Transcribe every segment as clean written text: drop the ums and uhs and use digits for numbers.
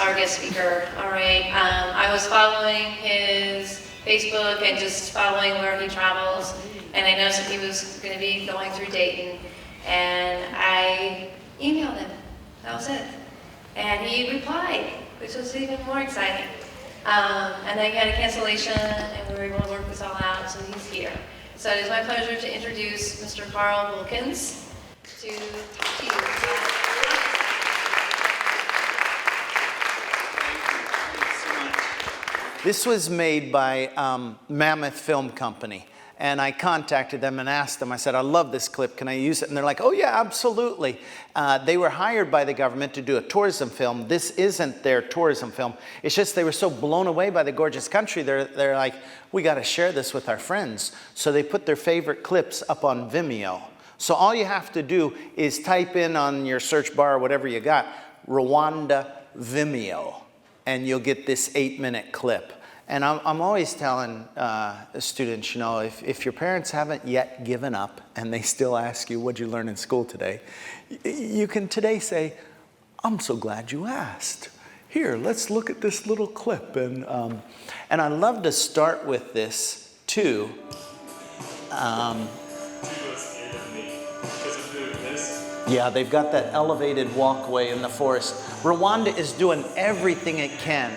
our guest speaker, all right? I was following his Facebook and just following where he travels, and I noticed that he was going to be going through Dayton, and I emailed him. That was it. And he replied, which was even more exciting. And then he had a cancellation, and we were able to work this all out, so he's here. So it is my pleasure to introduce Mr. Carl Wilkins to talk to you about. This was made by Mammoth Film Company, and I contacted them and asked them, I said, I love this clip, can I use it? And they're like, oh yeah, absolutely. They were hired by the government to do a tourism film. This isn't their tourism film. It's just they were so blown away by the gorgeous country, they're like, we got to share this with our friends. So they put their favorite clips up on Vimeo. So all you have to do is type in on your search bar, whatever you got, Rwanda Vimeo, and you'll get this 8-minute clip. And I'm always telling students, you know, if your parents haven't yet given up and they still ask you, what'd you learn in school today? You can today say, I'm so glad you asked. Here, let's look at this little clip. And I love to start with this, too. Yeah, they've got that elevated walkway in the forest. Rwanda is doing everything it can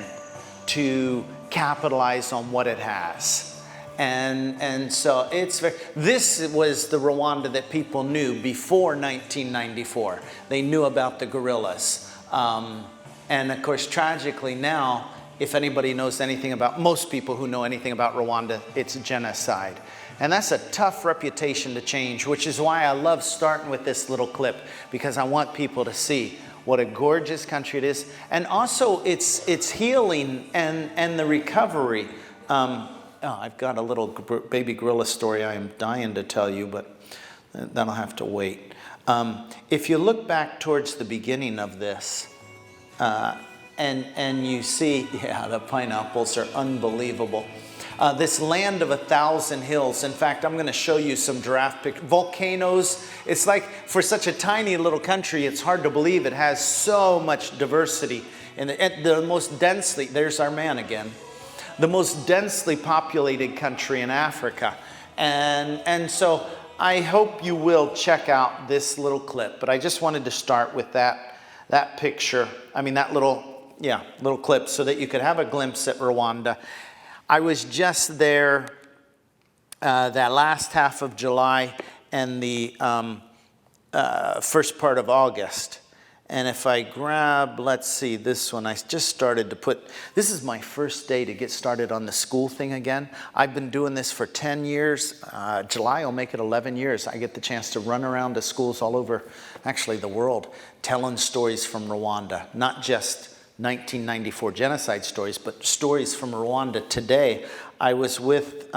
to capitalize on what it has. And so it's this was the Rwanda that people knew before 1994. They knew about the guerrillas. And of course, tragically now, if anybody knows anything about, most people who know anything about Rwanda, it's genocide. And that's a tough reputation to change, which is why I love starting with this little clip, because I want people to see what a gorgeous country it is. And also it's healing and the recovery. I've got a little baby gorilla story I am dying to tell you, but that'll have to wait. If you look back towards the beginning of this, and you see, yeah, the pineapples are unbelievable. This land of 1,000 hills. In fact, I'm going to show you some giraffe pictures. Volcanoes. It's like, for such a tiny little country, it's hard to believe it has so much diversity. And the most densely, there's our man again, the most densely populated country in Africa. And so I hope you will check out this little clip. But I just wanted to start with that picture. I mean, that little clip, so that you could have a glimpse at Rwanda. I was just there that last half of July and the first part of August. And if I grab, let's see, this one, I just started to put, this is my first day to get started on the school thing again. I've been doing this for 10 years. July will make it 11 years. I get the chance to run around to schools all over, actually the world, telling stories from Rwanda, not just 1994 genocide stories, but stories from Rwanda today. I was with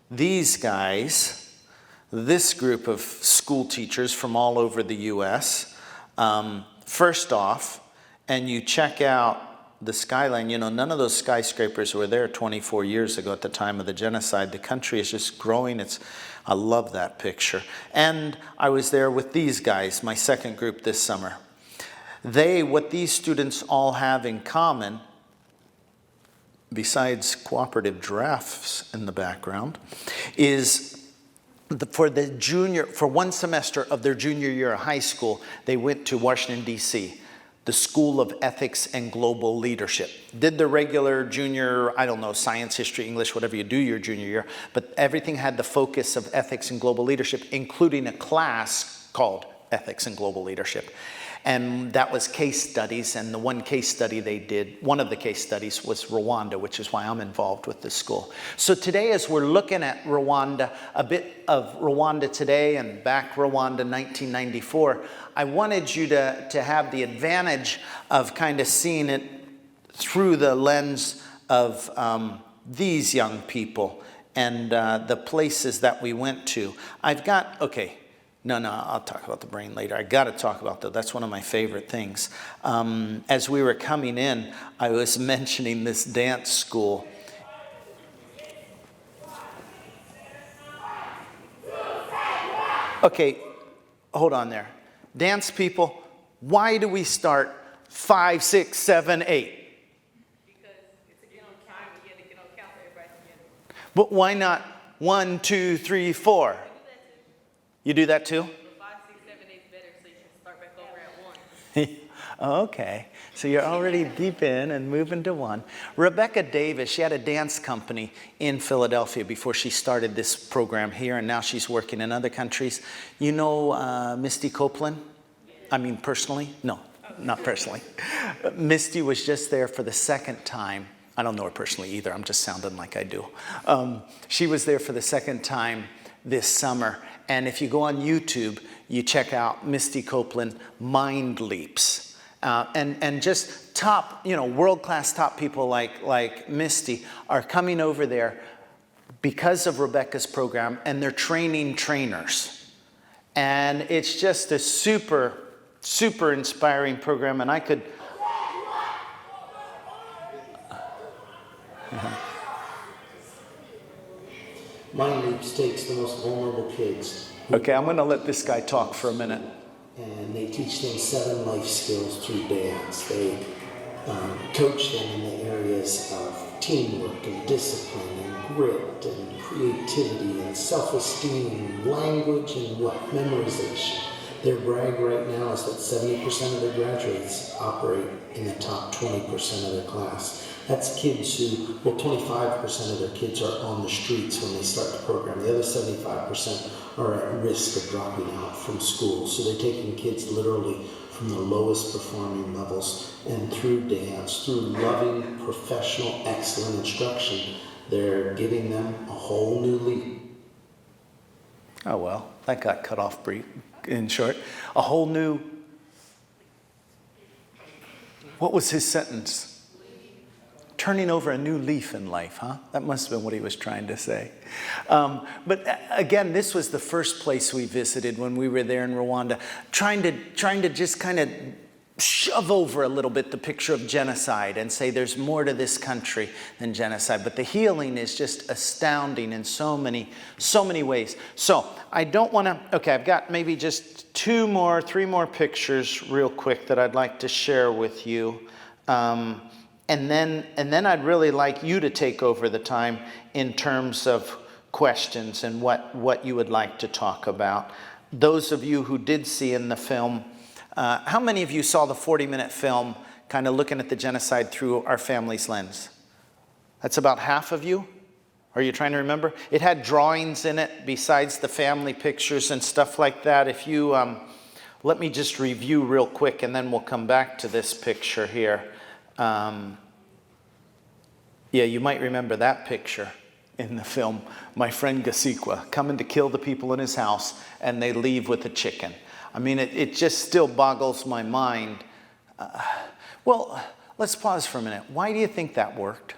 these guys, this group of school teachers from all over the US. First off, and you check out the skyline, you know, none of those skyscrapers were there 24 years ago at the time of the genocide. The country is just growing. I love that picture. And I was there with these guys, my second group this summer. What these students all have in common, besides cooperative giraffes in the background, is for one semester of their junior year of high school, they went to Washington, D.C., the School of Ethics and Global Leadership. Did the regular junior, I don't know, science, history, English, whatever you do your junior year, but everything had the focus of ethics and global leadership, including a class called Ethics and Global Leadership. And that was case studies, and the one case study they did, one of the case studies was Rwanda, which is why I'm involved with this school. So today, as we're looking at Rwanda, a bit of Rwanda today and back Rwanda 1994, I wanted you to have the advantage of kind of seeing it through the lens of these young people and the places that we went to. No, I'll talk about the brain later. I got to talk about that. That's one of my favorite things. As we were coming in, I was mentioning this dance school. Okay, hold on there. Dance people, why do we start 5, 6, 7, 8. Because it's again on count, we get to get on count for everybody together. But why not 1, 2, 3, 4? You do that too? But 5, 6, 7, 8 is better, so you can start back over at 1. Okay, so you're already deep in and moving to 1. Rebecca Davis, she had a dance company in Philadelphia before she started this program here, and now she's working in other countries. You know Misty Copeland? I mean personally? No, not personally. Misty was just there for the second time. I don't know her personally either, I'm just sounding like I do. She was there for the second time this summer, and if you go on YouTube, you check out Misty Copeland Mind Leaps. And just top, world-class top people like Misty are coming over there because of Rebecca's program, and they're training trainers. And it's just a super, super inspiring program, and I could... Mind Leaps takes the most vulnerable kids. Okay, I'm going to let this guy talk for a minute. And they teach them 7 life skills through dance. They coach them in the areas of teamwork and discipline and grit and creativity and self-esteem and language and memorization. Their brag right now is that 70% of their graduates operate in the top 20% of their class. That's kids who, 25% of their kids are on the streets when they start the program. The other 75% are at risk of dropping out from school. So they're taking kids literally from the lowest performing levels, and through dance, through loving, professional, excellent instruction, they're giving them a whole new leap. Oh, well, that got cut off brief, in short. A whole new... What was his sentence? Turning over a new leaf in life, huh? That must have been what he was trying to say. But again, this was the first place we visited when we were there in Rwanda, trying to just kind of shove over a little bit the picture of genocide and say there's more to this country than genocide. But the healing is just astounding in so many ways. So I don't want to, okay, I've got maybe just 3 more pictures real quick that I'd like to share with you. And then I'd really like you to take over the time in terms of questions and what you would like to talk about. Those of you who did see in the film, how many of you saw the 40-minute film kind of looking at the genocide through our family's lens? That's about half of you? Are you trying to remember? It had drawings in it besides the family pictures and stuff like that. If you, let me just review real quick and then we'll come back to this picture here. Yeah, you might remember that picture in the film. My friend Gasikwa coming to kill the people in his house, and they leave with a chicken. I mean, it just still boggles my mind. Well, let's pause for a minute. Why do you think that worked?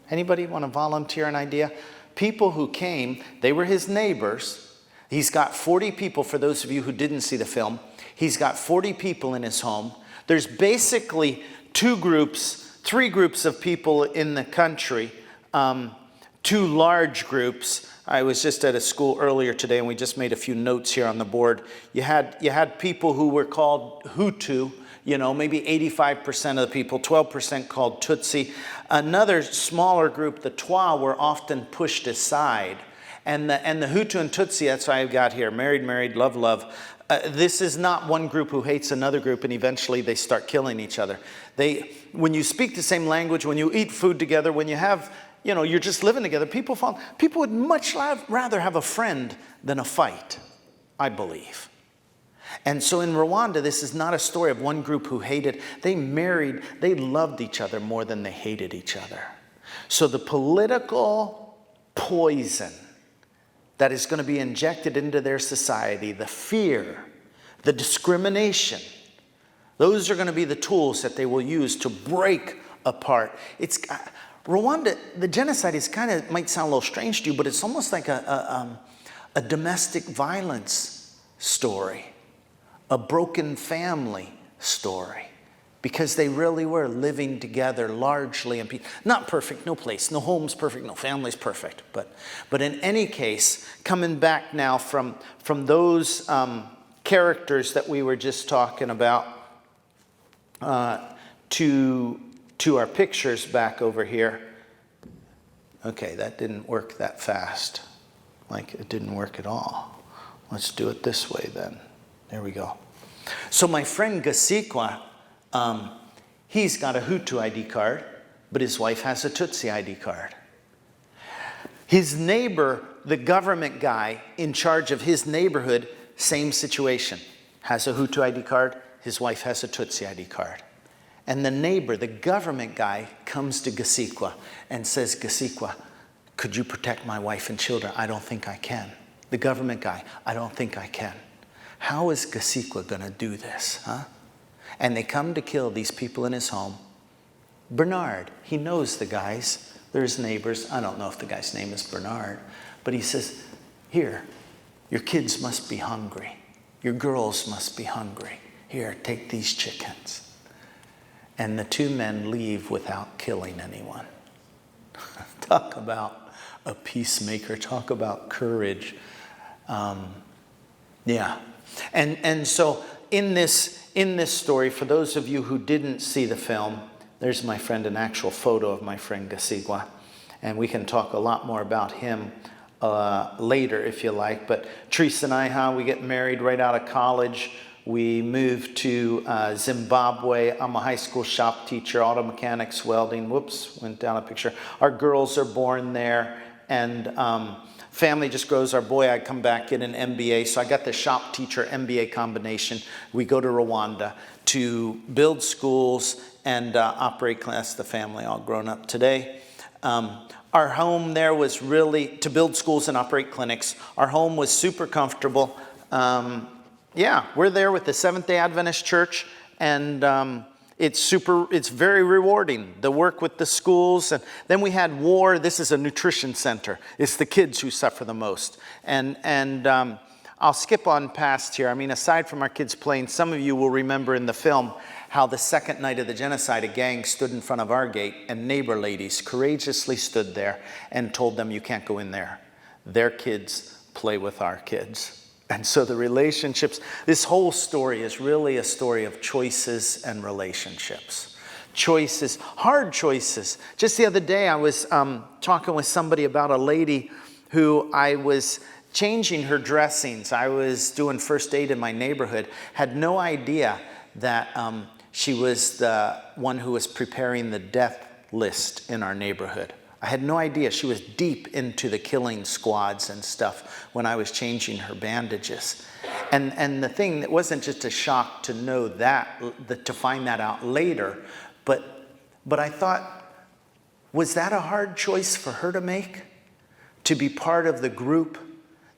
Anybody want to volunteer an idea? People who came, they were his neighbors. He's got 40 people, for those of you who didn't see the film. He's got 40 people in his home. There's basically 3 groups of people in the country, 2 large groups. I was just at a school earlier today, and we just made a few notes here on the board. You had people who were called Hutu, maybe 85% of the people, 12% called Tutsi. Another smaller group, the Twa, were often pushed aside. And the Hutu and Tutsi, that's what I've got here, married, love. This is not one group who hates another group and eventually they start killing each other. When you speak the same language, when you eat food together, when you have, you're just living together, people would much rather have a friend than a fight, I believe. And so in Rwanda, this is not a story of one group who hated. They loved each other more than they hated each other. So the political poison that is going to be injected into their society, the fear, the discrimination, those are going to be the tools that they will use to break apart. Rwanda, the genocide is might sound a little strange to you, but it's almost like a domestic violence story, a broken family story, because they really were living together largely in peace. Not perfect, no place, no home's perfect, no family's perfect. But in any case, coming back now from those characters that we were just talking about, to our pictures back over here. Okay, that didn't work that fast. Like, it didn't work at all. Let's do it this way then. There we go. So my friend Gasikwa, he's got a Hutu ID card, but his wife has a Tutsi ID card. His neighbor, the government guy in charge of his neighborhood, same situation. Has a Hutu ID card, his wife has a Tutsi ID card. And the neighbor, the government guy, comes to Gasikwa and says, Gasikwa, could you protect my wife and children? I don't think I can. The government guy, I don't think I can. How is Gasikwa going to do this, huh? And they come to kill these people in his home. Bernard, he knows the guys. They're his neighbors. I don't know if the guy's name is Bernard. But he says, here, your kids must be hungry. Your girls must be hungry. Here, take these chickens. And the two men leave without killing anyone. Talk about a peacemaker. Talk about courage. Yeah. And so in this story, for those of you who didn't see the film, there's my friend, an actual photo of my friend Gasigwa. And we can talk a lot more about him later if you like. But Teresa and I, we get married right out of college. We moved to Zimbabwe. I'm a high school shop teacher, auto mechanics, welding. Whoops, went down a picture. Our girls are born there, and family just grows. Our boy, I come back, get an MBA. So I got the shop teacher MBA combination. We go to Rwanda to build schools and operate clinics. The family all grown up today. Our home there was really to build schools and operate clinics. Our home was super comfortable. Yeah, we're there with the Seventh-day Adventist Church, and it's very rewarding, the work with the schools. And then we had war. This is a nutrition center. It's the kids who suffer the most. And I'll skip on past here. I mean, aside from our kids playing, some of you will remember in the film how the second night of the genocide, a gang stood in front of our gate, and neighbor ladies courageously stood there and told them, you can't go in there. Their kids play with our kids. And so the relationships, this whole story is really a story of choices and relationships. Choices, hard choices. Just the other day, I was talking with somebody about a lady who I was changing her dressings. I was doing first aid in my neighborhood, had no idea that she was the one who was preparing the death list in our neighborhood. I had no idea. She was deep into the killing squads and stuff when I was changing her bandages. And the thing, that wasn't just a shock to know that, to find that out later, but I thought, was that a hard choice for her to make? To be part of the group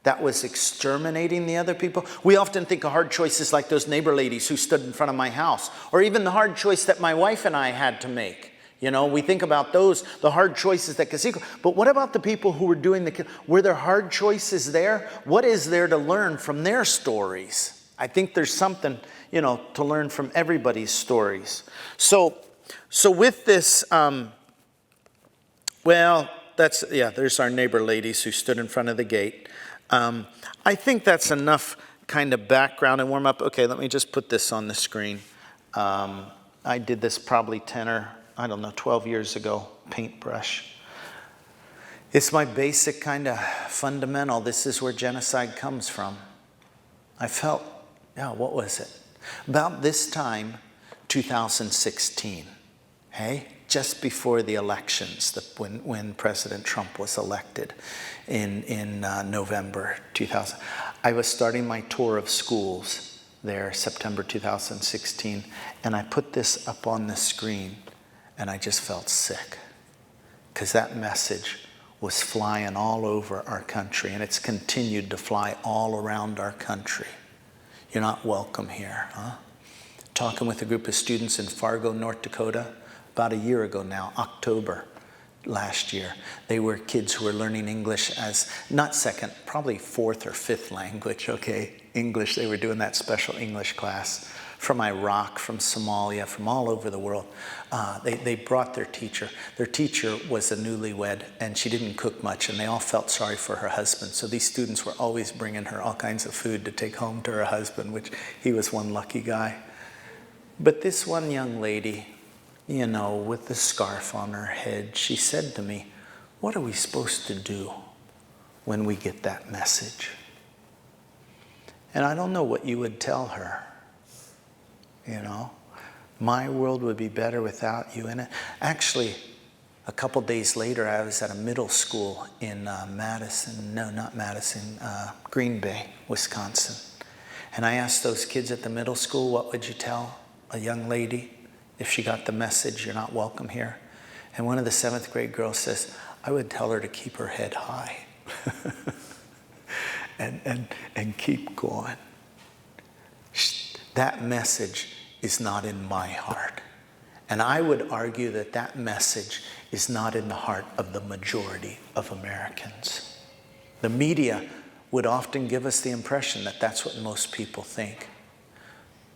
that was exterminating the other people? We often think of hard choices like those neighbor ladies who stood in front of my house, or even the hard choice that my wife and I had to make. You know, we think about those, the hard choices that Kasiko. But what about the people who were doing were there hard choices there? What is there to learn from their stories? I think there's something, you know, to learn from everybody's stories. So with this, well, there's our neighbor ladies who stood in front of the gate. I think that's enough kind of background and warm up. Okay, let me just put this on the screen. I did this probably 12 years ago, paintbrush. It's my basic kind of fundamental. This is where genocide comes from. I felt, what was it? About this time, 2016, hey? Just before the elections, when President Trump was elected in November 2000. I was starting my tour of schools there, September 2016, and I put this up on the screen. And I just felt sick because that message was flying all over our country, and it's continued to fly all around our country. You're not welcome here, huh? Talking with a group of students in Fargo, North Dakota, about a year ago now, October last year. They were kids who were learning English as not second, probably fourth or fifth language, okay? English, they were doing that special English class. From Iraq, from Somalia, from all over the world. They brought their teacher. Their teacher was a newlywed, and she didn't cook much, and they all felt sorry for her husband. So these students were always bringing her all kinds of food to take home to her husband, which he was one lucky guy. But this one young lady, you know, with the scarf on her head, she said to me, "What are we supposed to do when we get that message?" And I don't know what you would tell her. You know, my world would be better without you in it. Actually, a couple days later, I was at a middle school in Green Bay, Wisconsin. And I asked those kids at the middle school, what would you tell a young lady if she got the message, "You're not welcome here"? And one of the 7th grade girls says, "I would tell her to keep her head high and keep going." That message is not in my heart. And I would argue that that message is not in the heart of the majority of Americans. The media would often give us the impression that that's what most people think.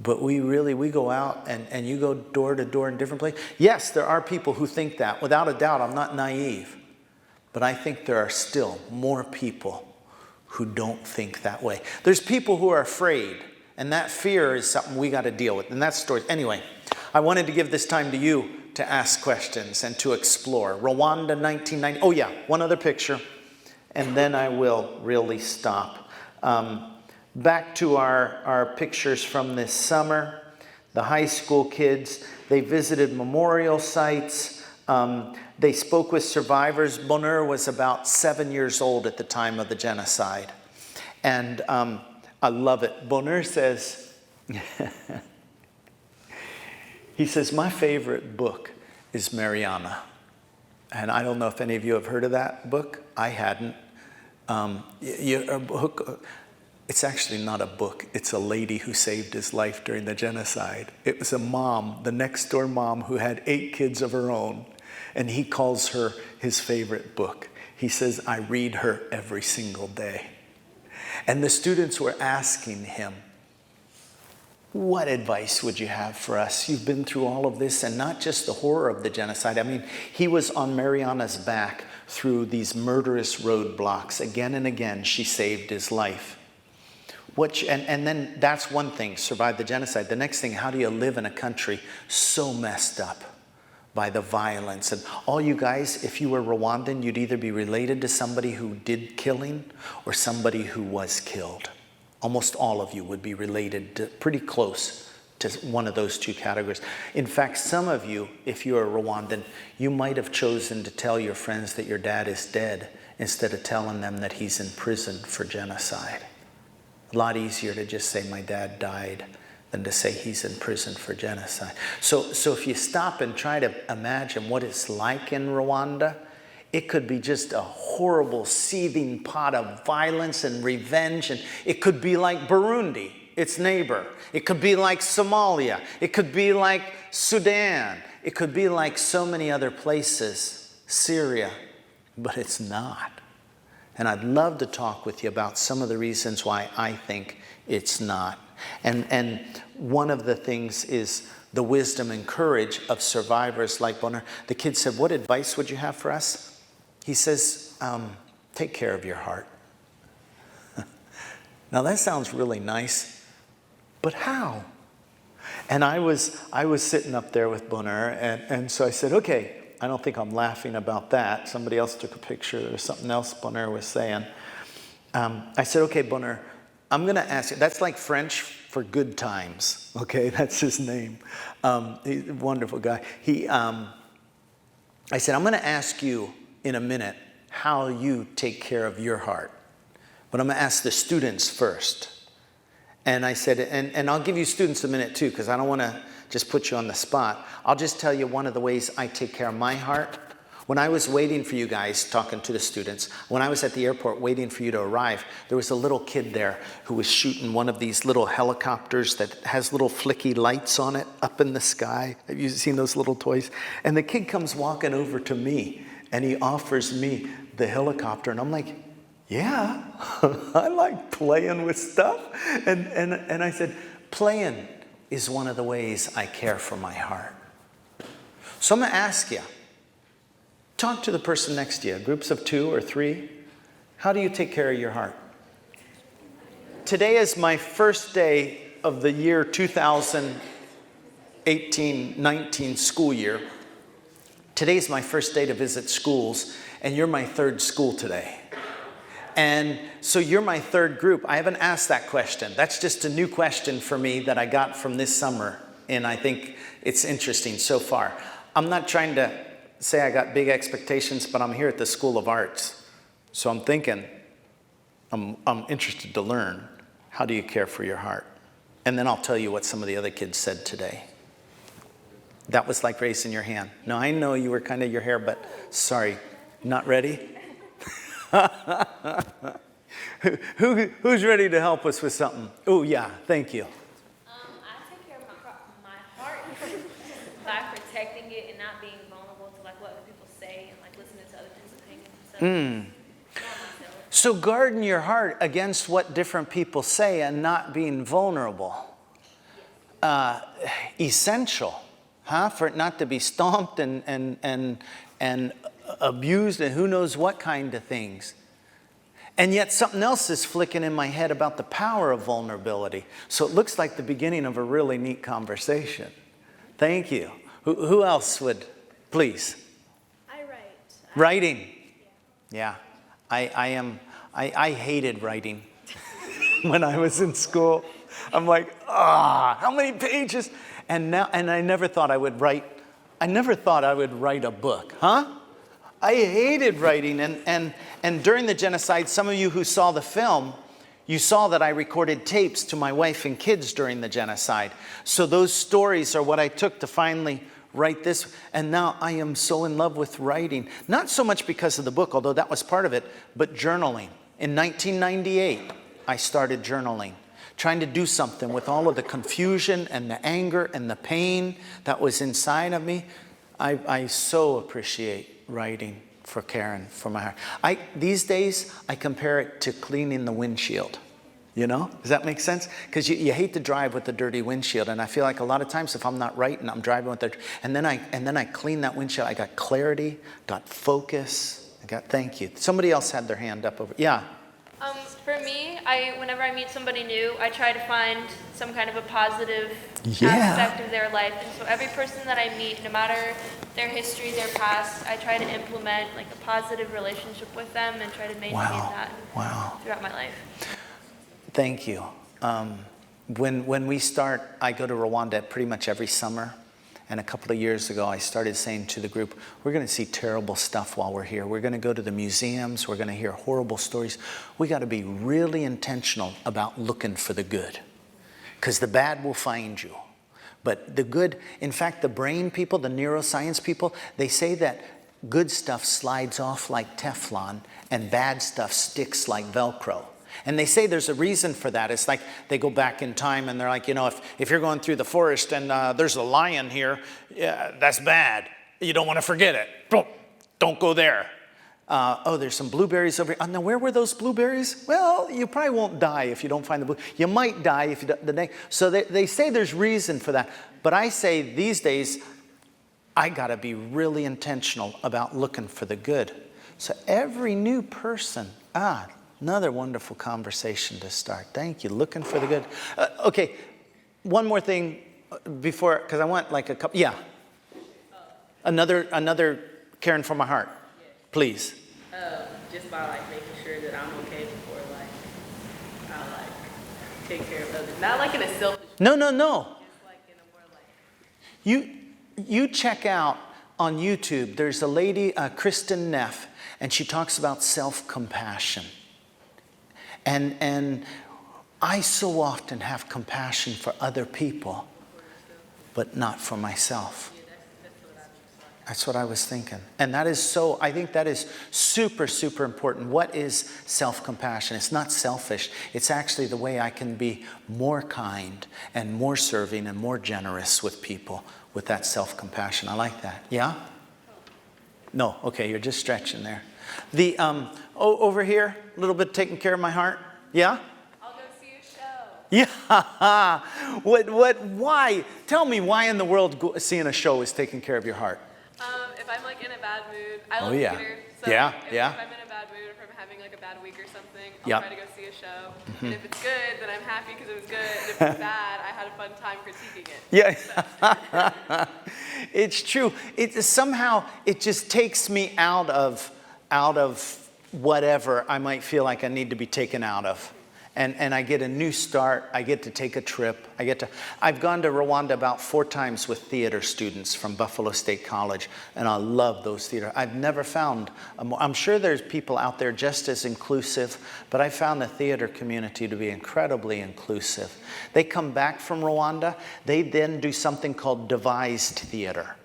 But we go out and you go door to door in different places. Yes, there are people who think that. Without a doubt, I'm not naive. But I think there are still more people who don't think that way. There's people who are afraid. And that fear is something we got to deal with. And that's story. Anyway, I wanted to give this time to you to ask questions and to explore. Rwanda 1990. Oh yeah, one other picture. And then I will really stop. Back to our pictures from this summer. The high school kids, they visited memorial sites. They spoke with survivors. Bonheur was about 7 years old at the time of the genocide. And I love it. Bonheur says, he says, "My favorite book is Mariana." And I don't know if any of you have heard of that book. I hadn't. It's actually not a book. It's a lady who saved his life during the genocide. It was a mom, the next door mom, who had 8 kids of her own. And he calls her his favorite book. He says, "I read her every single day." And the students were asking him, "What advice would you have for us? You've been through all of this, and not just the horror of the genocide." I mean, he was on Mariana's back through these murderous roadblocks. Again and again, she saved his life. And then that's one thing, survive the genocide. The next thing, how do you live in a country so messed up by the violence? And all you guys, if you were Rwandan, you'd either be related to somebody who did killing or somebody who was killed. Almost all of you would be related to, pretty close to one of those two categories. In fact, some of you, if you're a Rwandan, you might have chosen to tell your friends that your dad is dead instead of telling them that he's in prison for genocide. A lot easier to just say, "My dad died," than to say he's in prison for genocide. So if you stop and try to imagine what it's like in Rwanda, it could be just a horrible seething pot of violence and revenge. And it could be like Burundi, its neighbor. It could be like Somalia. It could be like Sudan. It could be like so many other places, Syria, but it's not. And I'd love to talk with you about some of the reasons why I think it's not. And one of the things is the wisdom and courage of survivors like Bonheur. The kid said, "What advice would you have for us?" He says, "Take care of your heart." Now that sounds really nice, but how? And I was sitting up there with Bonheur, and so I said, "Okay, I don't think I'm laughing about that." Somebody else took a picture. There was something else Bonheur was saying. I said, "Okay, Bonheur, I'm going to ask you." That's like French for good times. Okay, that's his name. He's a wonderful guy. I said, "I'm going to ask you in a minute how you take care of your heart. But I'm going to ask the students first." And I said, and I'll give you students a minute too, because I don't want to just put you on the spot. I'll just tell you one of the ways I take care of my heart. When I was waiting for you guys, talking to the students, when I was at the airport waiting for you to arrive, there was a little kid there who was shooting one of these little helicopters that has little flicky lights on it up in the sky. Have you seen those little toys? And the kid comes walking over to me, and he offers me the helicopter. And I'm like, "Yeah, I like playing with stuff." And I said, playing is one of the ways I care for my heart. So I'm going to ask you, talk to the person next to you, groups of 2 or 3. How do you take care of your heart? Today is my first day of the year 2000. 18-19 school year. Today's my first day to visit schools, and you're my third school today. And so you're my third group. I haven't asked that question. That's just a new question for me that I got from this summer, and I think it's interesting so far. I'm not trying to say I got big expectations, but I'm here at the School of Arts. So I'm thinking, I'm interested to learn, how do you care for your heart? And then I'll tell you what some of the other kids said today. That was like raising your hand. No, I know you were kind of your hair, but sorry, not ready? Who's ready to help us with something? Oh, yeah, thank you. I take care of my heart by protecting it and not being vulnerable to like what other people say and like listening to other people's opinions and stuff. So guarding your heart against what different people say and not being vulnerable. Essential, huh? For it not to be stomped and abused and who knows what kind of things. And yet something else is flicking in my head about the power of vulnerability. So it looks like the beginning of a really neat conversation. Thank you. Who else would, please? I write. Writing. Yeah. I hated writing when I was in school. I'm like, how many pages? And I never thought I would write a book, huh? I hated writing, and during the genocide, some of you who saw the film, you saw that I recorded tapes to my wife and kids during the genocide. So those stories are what I took to finally write this, and now I am so in love with writing. Not so much because of the book, although that was part of it, but journaling. In 1998, I started journaling, trying to do something with all of the confusion and the anger and the pain that was inside of me. I so appreciate writing for Karen, for my heart. These days, I compare it to cleaning the windshield. You know, does that make sense? Because you hate to drive with a dirty windshield, and I feel like a lot of times if I'm not writing, I'm driving with and then I clean that windshield. I got clarity, got focus. Thank you. Somebody else had their hand up over. Yeah. For me, whenever I meet somebody new, I try to find some kind of a positive Yeah. aspect of their life. And so every person that I meet, no matter their history, their past, I try to implement like a positive relationship with them and try to maintain that throughout my life. Thank you. When we start, I go to Rwanda pretty much every summer. And a couple of years ago, I started saying to the group, we're going to see terrible stuff while we're here. We're going to go to the museums. We're going to hear horrible stories. We got to be really intentional about looking for the good, because the bad will find you. But the good, in fact, the brain people, the neuroscience people, they say that good stuff slides off like Teflon and bad stuff sticks like Velcro. And they say there's a reason for that. It's like they go back in time and they're like, you know, if you're going through the forest and there's a lion here, that's bad. You don't want to forget it. Don't go there. There's some blueberries over here. Now, where were those blueberries? Well, you probably won't die if you don't find the blueberries. You might die if you don't. So they say there's reason for that. But I say these days, I got to be really intentional about looking for the good. So every new person, another wonderful conversation to start. Thank you. Looking for the good. Okay, one more thing before, because I want like a couple. Yeah. Another Karen from my heart, please. Just by like making sure that I'm okay before like I like take care of others. Not like in a selfish way. No. Just like in a more like. You check out on YouTube. There's a lady, Kristen Neff, and she talks about self-compassion. And I so often have compassion for other people, but not for myself. That's what I was thinking. And that is I think that is super, super important. What is self-compassion? It's not selfish. It's actually the way I can be more kind and more serving and more generous with people with that self-compassion. I like that. Yeah? No, okay, you're just stretching there. The, over here, a little bit taking care of my heart. Yeah? I'll go see a show. Yeah. Why? Tell me why in the world seeing a show is taking care of your heart. If I'm like in a bad mood, I love yeah. theater. So Yeah, if yeah. I'm in a bad mood, if I'm having like a bad week or something, I'll Yep. try to go see a show. And if it's good, then I'm happy because it was good. And if it's bad, I had a fun time critiquing it. Yeah. It's true. Somehow it just takes me out of whatever I might feel like I need to be taken out of. And I get a new start. I get to take a trip. I've gone to Rwanda about 4 times with theater students from Buffalo State College, and I love those theater. I've never found I'm sure there's people out there just as inclusive, but I found the theater community to be incredibly inclusive. They come back from Rwanda. They then do something called devised theater,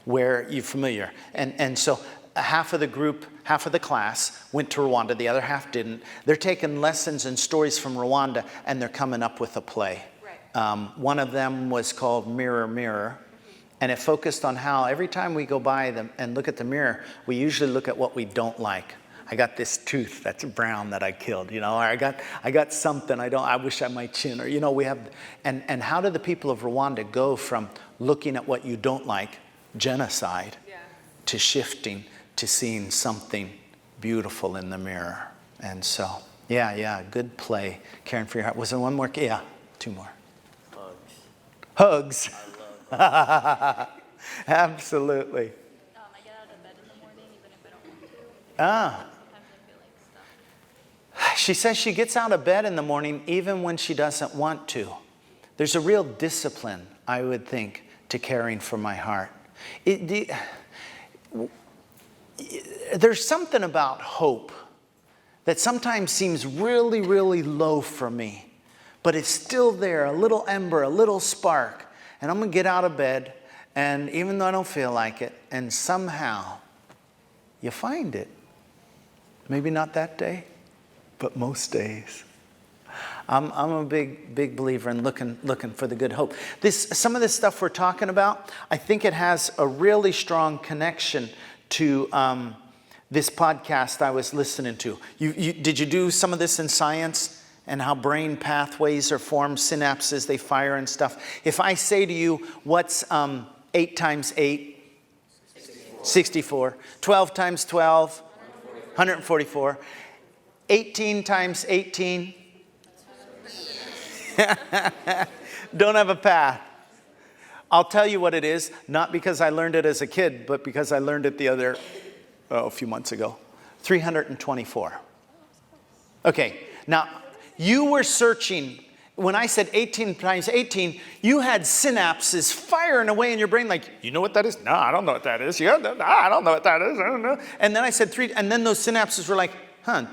where you're familiar. And so half of the group, half of the class went to Rwanda, the other half didn't. They're taking lessons and stories from Rwanda, and they're coming up with a play. Right. One of them was called Mirror, Mirror, and it focused on how every time we go by them and look at the mirror, we usually look at what we don't like. I got this tooth that's brown that I killed, or I got something I wish I had my chin, or we have, and how do the people of Rwanda go from looking at what you don't like, genocide, to shifting to seeing something beautiful in the mirror? And so, good play. Caring for your heart. Was there one more? Yeah, 2 more. Hugs. Absolutely. I get out of bed in the morning, even if I don't want to. Sometimes I feel like stuff. She says she gets out of bed in the morning even when she doesn't want to. There's a real discipline, I would think, to caring for my heart. There's something about hope that sometimes seems really, really low for me, but it's still there, a little ember, a little spark. And I'm going to get out of bed, and even though I don't feel like it, and somehow you find it. Maybe not that day, but most days. I'm a big believer in looking for the good hope. Some of this stuff we're talking about, I think it has a really strong connection to this podcast I was listening to. Did you do some of this in science and how brain pathways are formed, synapses, they fire and stuff? If I say to you, what's 8 times 8? 64. 12 times 12? 144. 18 times 18? Don't have a path. I'll tell you what it is, not because I learned it as a kid, but because I learned it a few months ago. 324. Okay, now you were searching. When I said 18 times 18, you had synapses firing away in your brain like, you know what that is? No, I don't know what that is. Yeah, no, I don't know what that is. I don't know. And then I said 3, and then those synapses were like,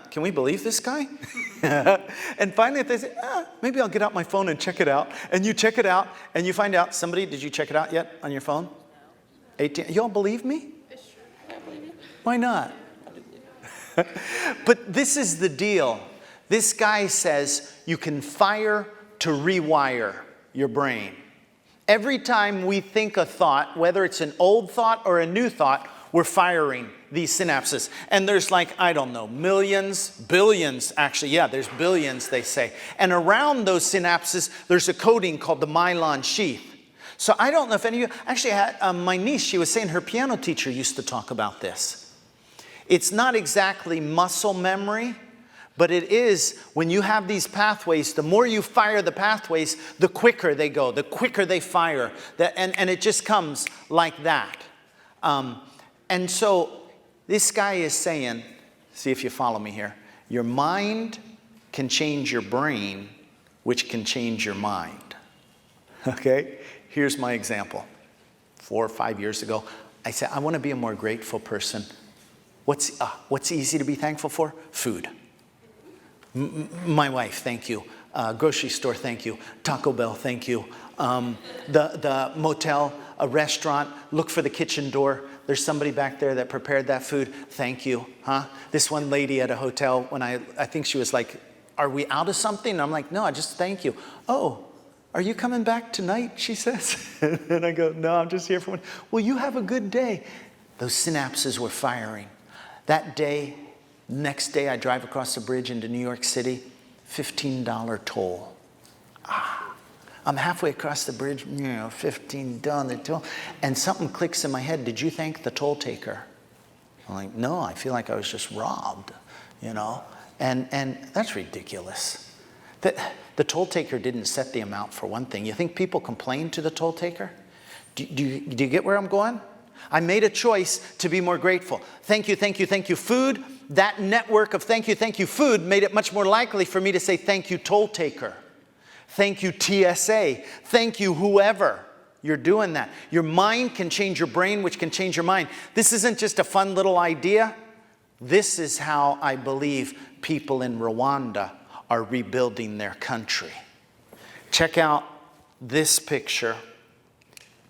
can we believe this guy? And finally they say, maybe I'll get out my phone and check it out. And you check it out, and you find out, did you check it out yet on your phone? No. 18, you all believe me? Why not? But this is the deal. This guy says you can fire to rewire your brain. Every time we think a thought, whether it's an old thought or a new thought, we're firing these synapses. And there's millions, billions, actually. Yeah, there's billions, they say. And around those synapses, there's a coating called the myelin sheath. So I don't know if any of you, actually my niece, she was saying her piano teacher used to talk about this. It's not exactly muscle memory, but it is when you have these pathways, the more you fire the pathways, the quicker they go, the quicker they fire. And it just comes like that. And so this guy is saying, see if you follow me here, your mind can change your brain, which can change your mind. Okay? Here's my example. 4 or 5 years ago, I said, I want to be a more grateful person. What's easy to be thankful for? Food. My wife, thank you. Grocery store, thank you. Taco Bell, thank you. The motel, a restaurant, look for the kitchen door. There's somebody back there that prepared that food. Thank you. This one lady at a hotel, when I think she was like, are we out of something? And I'm like, no, I just thank you. Oh, are you coming back tonight? She says. And I go, no, I'm just here for one. Well, you have a good day. Those synapses were firing. That day, next day, I drive across the bridge into New York City, $15 toll. I'm halfway across the bridge, $15 toll. And something clicks in my head. Did you thank the toll taker? I'm like, no, I feel like I was just robbed. you know? And that's ridiculous. The toll taker didn't set the amount for one thing. You think people complain to the toll taker? Do you get where I'm going? I made a choice to be more grateful. Thank you, thank you, thank you, food. That network of thank you, food made it much more likely for me to say thank you, toll taker. Thank you, TSA. Thank you, whoever. You're doing that. Your mind can change your brain, which can change your mind. This isn't just a fun little idea. This is how I believe people in Rwanda are rebuilding their country. Check out this picture.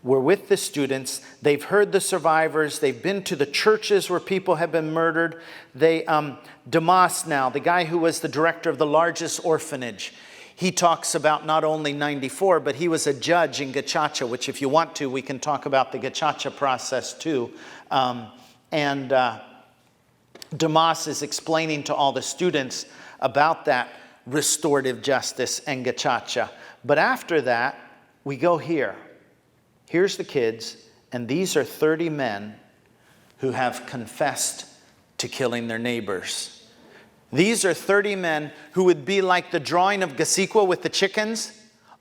We're with the students. They've heard the survivors. They've been to the churches where people have been murdered. Damas now, the guy who was the director of the largest orphanage, he talks about not only 94, but he was a judge in Gacaca, which if you want to, we can talk about the Gacaca process too. Damas is explaining to all the students about that restorative justice and Gacaca. But after that, we go here. Here's the kids, and these are 30 men who have confessed to killing their neighbors. These are 30 men who would be like the drawing of Gasikwa with the chickens,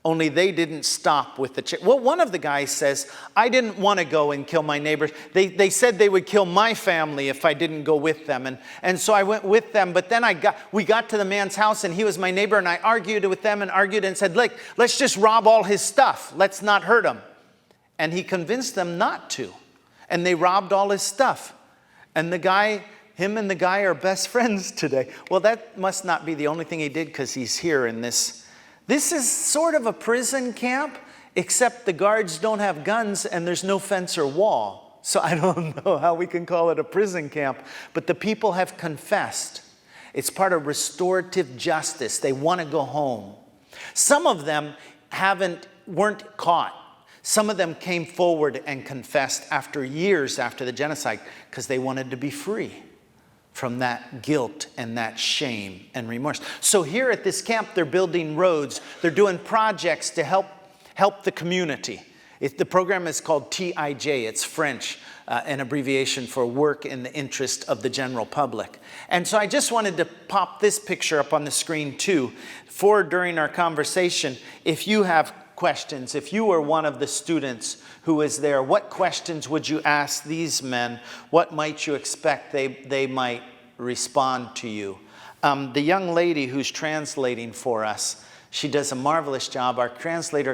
only they didn't stop with the chickens. Well, one of the guys says, I didn't want to go and kill my neighbors. They said they would kill my family if I didn't go with them. And so I went with them, but then we got to the man's house, and he was my neighbor, and I argued with them and said, look, let's just rob all his stuff. Let's not hurt him. And he convinced them not to. And they robbed all his stuff. And him and the guy are best friends today. Well, that must not be the only thing he did, because he's here in this. This is sort of a prison camp, except the guards don't have guns and there's no fence or wall. So I don't know how we can call it a prison camp. But the people have confessed. It's part of restorative justice. They want to go home. Some of them weren't caught. Some of them came forward and confessed after years after the genocide because they wanted to be free from that guilt and that shame and remorse. So here at this camp, they're building roads. They're doing projects to help the community. The program is called TIJ. It's French, an abbreviation for work in the interest of the general public. And so I just wanted to pop this picture up on the screen too, for during our conversation, if you have questions. If you were one of the students who was there, what questions would you ask these men? What might you expect they might respond to you? The young lady who's translating for us, she does a marvelous job. Our translator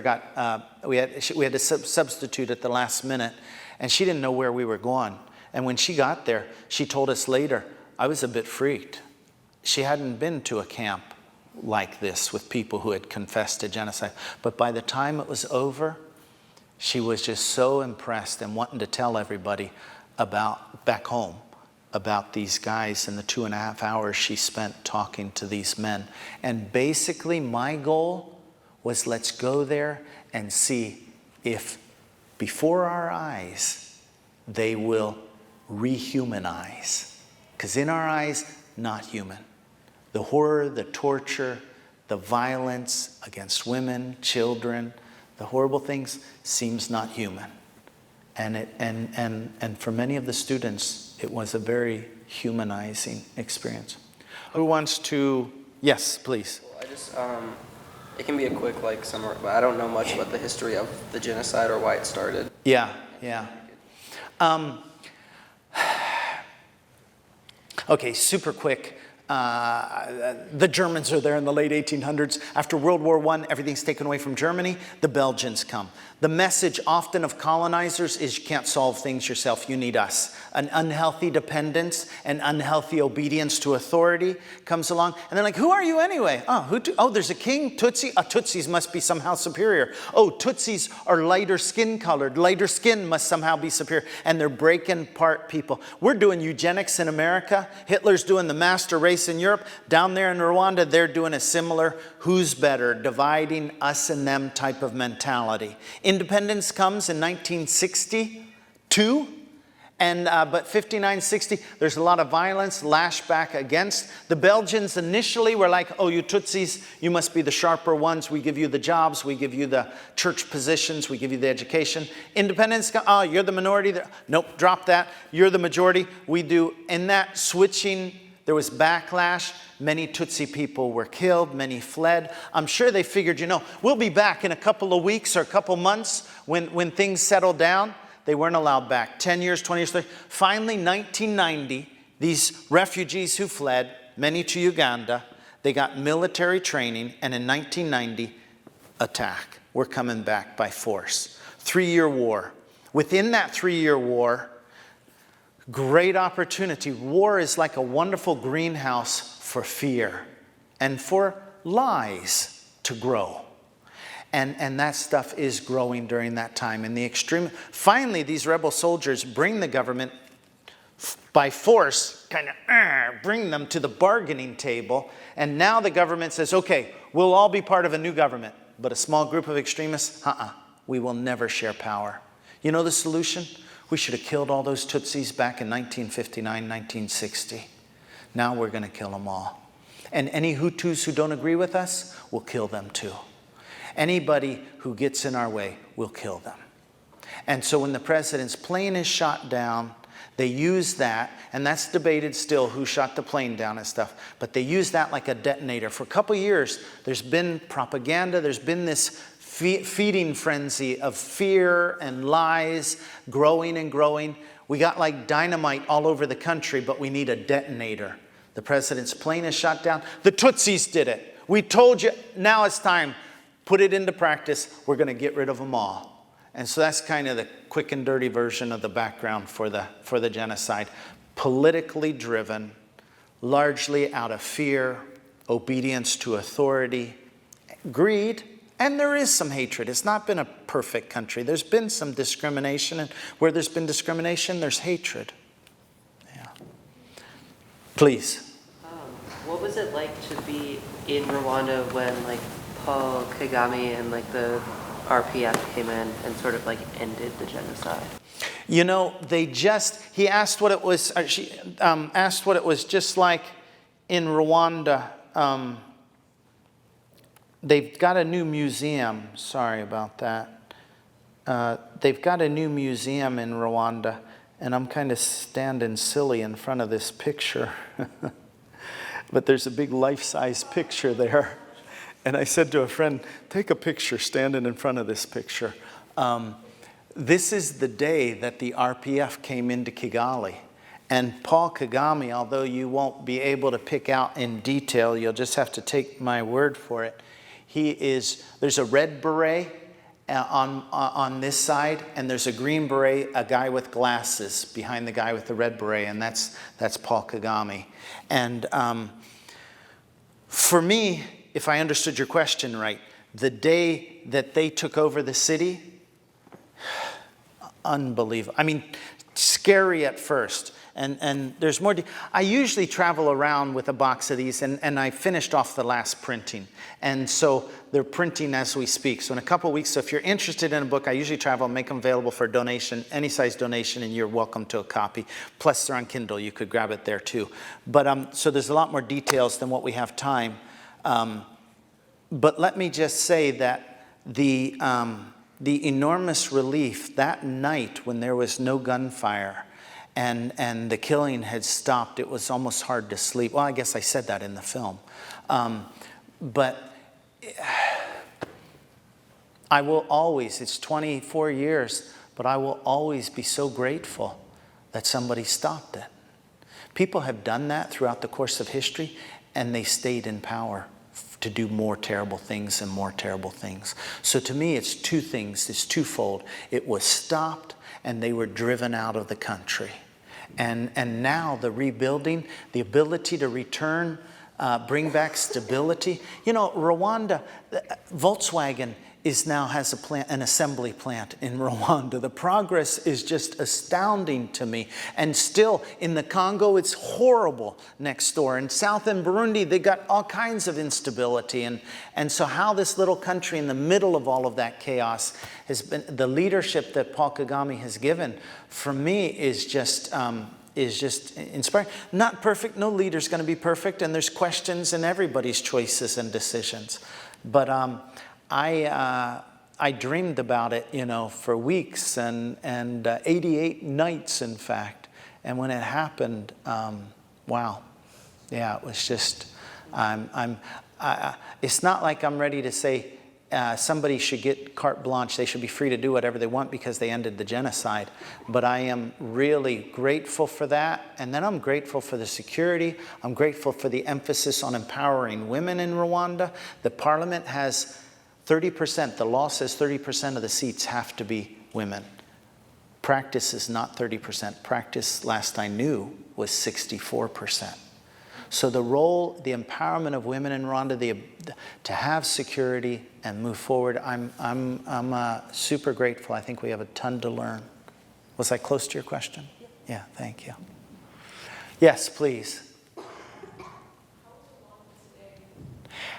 we had to substitute at the last minute, and she didn't know where we were going. And when she got there, she told us later, I was a bit freaked. She hadn't been to a camp like this with people who had confessed to genocide. But by the time it was over, she was just so impressed and wanting to tell everybody back home about these guys and the 2.5 hours she spent talking to these men. And basically my goal was, let's go there and see if before our eyes they will rehumanize. Because in our eyes, not human. The horror, the torture, the violence against women, children, the horrible things seems not human. And for many of the students, it was a very humanizing experience. Who wants to? Yes, please. Well, it can be a quick summary, but I don't know much about the history of the genocide or why it started. Yeah. Okay, super quick. The Germans are there in the late 1800s. After World War I, everything's taken away from Germany. The Belgians come. The message often of colonizers is you can't solve things yourself. You need us. An unhealthy dependence and unhealthy obedience to authority comes along. And they're like, who are you anyway? Oh, there's a king, Tutsi. Tutsis must be somehow superior. Oh, Tutsis are lighter skin colored. Lighter skin must somehow be superior. And they're breaking apart people. We're doing eugenics in America. Hitler's doing the master race in Europe. Down there in Rwanda, they're doing a similar who's better, dividing us and them type of mentality. Independence comes in 1962, but 59, 60, there's a lot of violence, lashback against. The Belgians initially were like, oh, you Tutsis, you must be the sharper ones. We give you the jobs, we give you the church positions, we give you the education. Independence, you're the minority. Nope, drop that. You're the majority. We do. In that switching there was backlash. Many Tutsi people were killed. Many fled. I'm sure they figured, we'll be back in a couple of weeks or a couple months when things settle down. They weren't allowed back. 10 years, 20 years, 30. Finally, 1990, these refugees who fled, many to Uganda, they got military training, and in 1990, attack. We're coming back by force. 3-year war. Within that 3-year war, great opportunity. War is like a wonderful greenhouse for fear and for lies to grow. And that stuff is growing during that time. In the extreme, finally, these rebel soldiers bring the government by force, bring them to the bargaining table. And now the government says, okay, we'll all be part of a new government. But a small group of extremists, we will never share power. You know the solution? We should have killed all those Tutsis back in 1959, 1960. Now we're going to kill them all. And any Hutus who don't agree with us, we'll kill them too. Anybody who gets in our way, we'll kill them. And so when the president's plane is shot down, they use that, and that's debated still who shot the plane down and stuff, but they use that like a detonator. For a couple years, there's been propaganda, there's been this feeding frenzy of fear and lies growing and growing. We got like dynamite all over the country, but we need a detonator. The president's plane is shot down. The Tutsis did it. We told you, now it's time. Put it into practice. We're going to get rid of them all. And so that's kind of the quick and dirty version of the background for the genocide. Politically driven, largely out of fear, obedience to authority, greed, and there is some hatred. It's not been a perfect country. There's been some discrimination, and where there's been discrimination, there's hatred. Yeah. Please. What was it like to be in Rwanda when Paul Kagame and the RPF came in and sort of ended the genocide? He asked what it was, she asked what it was just like in Rwanda. They've got a new museum. Sorry about that. They've got a new museum in Rwanda, and I'm kind of standing silly in front of this picture. But there's a big life-size picture there. And I said to a friend, take a picture standing in front of this picture. This is the day that the RPF came into Kigali. And Paul Kagame, although you won't be able to pick out in detail, you'll just have to take my word for it. There's a red beret on this side, and there's a green beret, a guy with glasses behind the guy with the red beret, and that's Paul Kagame. And for me, if I understood your question right, the day that they took over the city, unbelievable. I mean, scary at first. And there's more. I usually travel around with a box of these, and I finished off the last printing. And so they're printing as we speak. So in a couple of weeks, so if you're interested in a book, I usually travel and make them available for donation, any size donation, and you're welcome to a copy. Plus they're on Kindle. You could grab it there too. But so there's a lot more details than what we have time. But let me just say that the enormous relief that night when there was no gunfire and the killing had stopped, it was almost hard to sleep. Well, I guess I said that in the film. But I will always, it's 24 years, but I will always be so grateful that somebody stopped it. People have done that throughout the course of history, and they stayed in power to do more terrible things and more terrible things. So to me, it's two things. It's twofold. It was stopped, and they were driven out of the country. And now the rebuilding, the ability to return, bring back stability. Rwanda, Volkswagen has an assembly plant in Rwanda. The progress is just astounding to me. And still, in the Congo, it's horrible next door. In South in Burundi, they got all kinds of instability. And so how this little country in the middle of all of that chaos has been, the leadership that Paul Kagame has given, for me, is just inspiring. Not perfect. No leader's going to be perfect. And there's questions in everybody's choices and decisions. But I dreamed about it, for weeks and 88 nights, in fact. And when it happened, wow, Yeah, it was just, it's not like I'm ready to say somebody should get carte blanche. They should be free to do whatever they want because they ended the genocide. But I am really grateful for that. And then I'm grateful for the security. I'm grateful for the emphasis on empowering women in Rwanda. The parliament has 30%. The law says 30% of the seats have to be women. Practice is not 30%. Practice, last I knew, was 64%. So the role, the empowerment of women in Rwanda, to have security and move forward, I'm super grateful. I think we have a ton to learn. Was I close to your question? Yeah, thank you. Yes, please.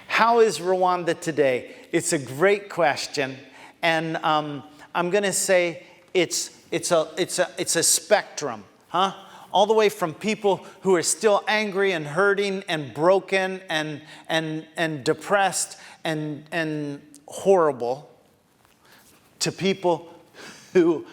How is Rwanda today? It's a great question, and I'm going to say it's a spectrum, huh? All the way from people who are still angry and hurting and broken and depressed and horrible, to people who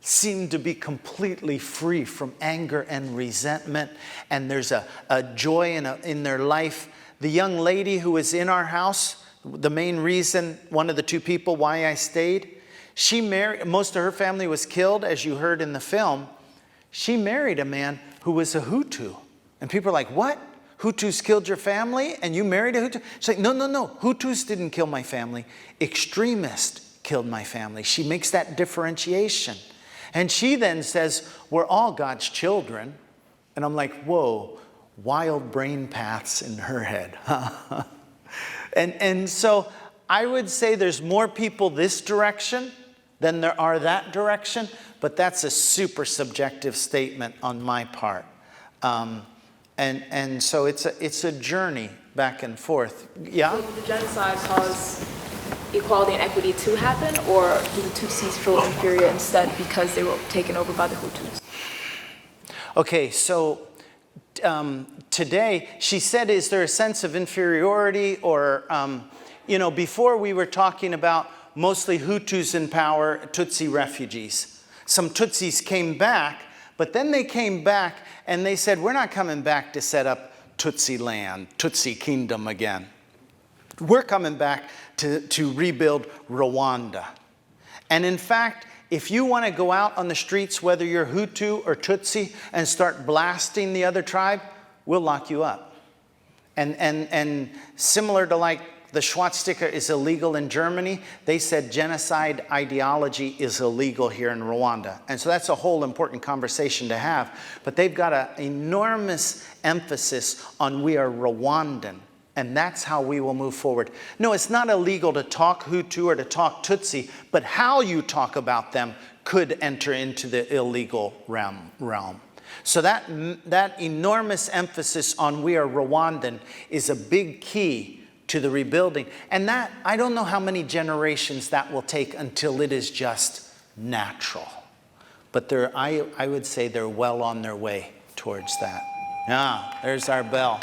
seem to be completely free from anger and resentment, and there's a joy in their life. The young lady who was in our house, the main reason, one of the two people why I stayed, she married, most of her family was killed, as you heard in the film. She married a man who was a Hutu. And people are like, what? Hutus killed your family and you married a Hutu? She's like, no, no, no. Hutus didn't kill my family. Extremists killed my family. She makes that differentiation. And she then says, we're all God's children. And I'm like, whoa, wild brain paths in her head. And so I would say there's more people this direction than there are that direction, but that's a super subjective statement on my part. And so it's a journey back and forth. Yeah? Did the genocide cause equality and equity to happen, or do the Tutsis feel inferior instead because they were taken over by the Hutus? Okay, so today, she said, is there a sense of inferiority? Or, before we were talking about mostly Hutus in power, Tutsi refugees. Some Tutsis came back, but then they came back and they said, we're not coming back to set up Tutsi land, Tutsi kingdom again. We're coming back to rebuild Rwanda. And in fact, if you want to go out on the streets, whether you're Hutu or Tutsi, and start blasting the other tribe, we'll lock you up. And similar to like the swastika is illegal in Germany, they said genocide ideology is illegal here in Rwanda. And so that's a whole important conversation to have. But they've got an enormous emphasis on we are Rwandan. And that's how we will move forward. No, it's not illegal to talk Hutu or to talk Tutsi, but how you talk about them could enter into the illegal realm. So that enormous emphasis on we are Rwandan is a big key to the rebuilding. And that, I don't know how many generations that will take until it is just natural. But I would say they're well on their way towards that. Yeah, there's our bell.